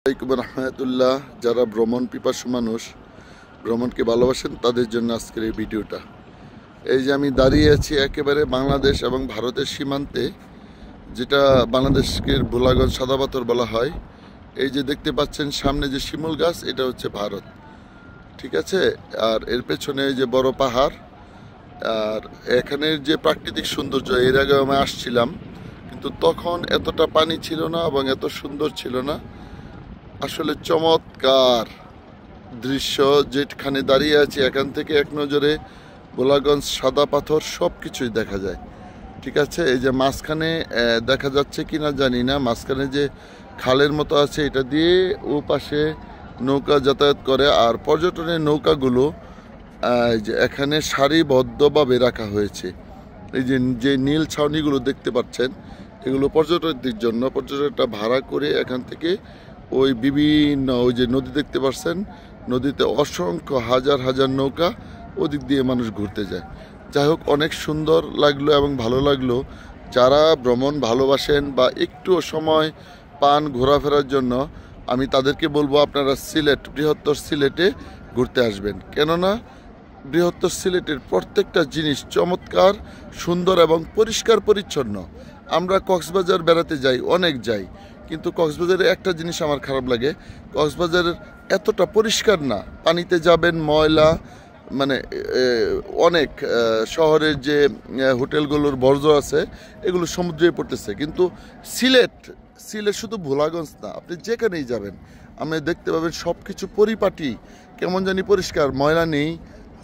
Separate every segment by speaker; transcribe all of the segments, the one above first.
Speaker 1: আসসালামু আলাইকুম রহমতুল্লাহ। যারা ভ্রমণ পিপাসু মানুষ, ভ্রমণকে ভালোবাসেন, তাদের জন্য আজকের এই ভিডিওটা। এই যে আমি দাঁড়িয়ে আছি একেবারে বাংলাদেশ এবং ভারতের সীমান্তে, যেটা বাংলাদেশকে ভোলাগঞ্জ সাদা পাথর বলা হয়। এই যে দেখতে পাচ্ছেন সামনে যে শিমুল গাছ, এটা হচ্ছে ভারত, ঠিক আছে। আর এর পেছনে যে বড় পাহাড়, আর এখানের যে প্রাকৃতিক সৌন্দর্য, এর আগে আমি আসছিলাম, কিন্তু তখন এতটা পানি ছিল না এবং এত সুন্দর ছিল না। আসলে চমৎকার দৃশ্য। যেখানে দাঁড়িয়ে আছি এখান থেকে এক নজরে ভোলাগঞ্জ সাদা পাথর সব কিছুই দেখা যায়, ঠিক আছে। এই যে মাঝখানে দেখা যাচ্ছে কি না জানি না, মাঝখানে যে খালের মতো আছে, এটা দিয়ে ও পাশে নৌকা যাতায়াত করে। আর পর্যটনের নৌকাগুলো যে এখানে সারিবদ্ধভাবে রাখা হয়েছে। এই যে যে নীল ছাউনিগুলো দেখতে পাচ্ছেন, এগুলো পর্যটকদের জন্য। পর্যটকটা ভাড়া করে এখান থেকে ওই বিভিন্ন ওই যে নদী দেখতে পাচ্ছেন, নদীতে অসংখ্য হাজার হাজার নৌকা, ওদিক দিয়ে মানুষ ঘুরতে যায়। যাই হোক, অনেক সুন্দর লাগলো এবং ভালো লাগলো। যারা ভ্রমণ ভালোবাসেন বা একটু সময় পান ঘোরাফেরার জন্য, আমি তাদেরকে বলবো আপনারা সিলেট, বৃহত্তর সিলেটে ঘুরতে আসবেন। কেননা বৃহত্তর সিলেটের প্রত্যেকটা জিনিস চমৎকার, সুন্দর এবং পরিষ্কার পরিচ্ছন্ন। আমরা কক্সবাজার বেড়াতে যাই, অনেক যাই, কিন্তু কক্সবাজারে একটা জিনিস আমার খারাপ লাগে, কক্সবাজারের এতটা পরিষ্কার না। পানিতে যাবেন ময়লা, মানে অনেক শহরের যে হোটেলগুলোর বর্জ্য আছে, এগুলো সমুদ্রে পড়তেছে। কিন্তু সিলেট সিলেট শুধু ভোলাগঞ্জ না, আপনি যেখানেই যাবেন আপনি দেখতে পাবেন সব কিছু পরিপাটি, কেমন জানি পরিষ্কার, ময়লা নেই।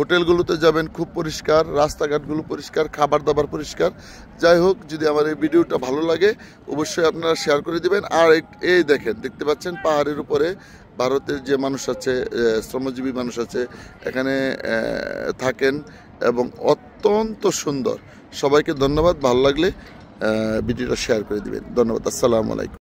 Speaker 1: হোটেলগুলোতে যাবেন খুব পরিষ্কার, রাস্তাঘাটগুলো পরিষ্কার, খাবার দাবার পরিষ্কার। যাই হোক, যদি আমার এই ভিডিওটা ভালো লাগে অবশ্যই আপনারা শেয়ার করে দিবেন। আর এই দেখেন, দেখতে পাচ্ছেন পাহাড়ের উপরে ভারতের যে মানুষ আছে, শ্রমজীবী মানুষ আছে, এখানে থাকেন এবং অত্যন্ত সুন্দর। সবাইকে ধন্যবাদ। ভালো লাগলে ভিডিওটা শেয়ার করে দিবেন। ধন্যবাদ। আসসালামু আলাইকুম।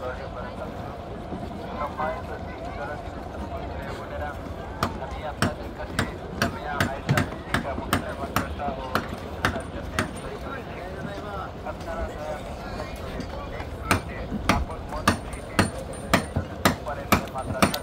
Speaker 2: আপনারা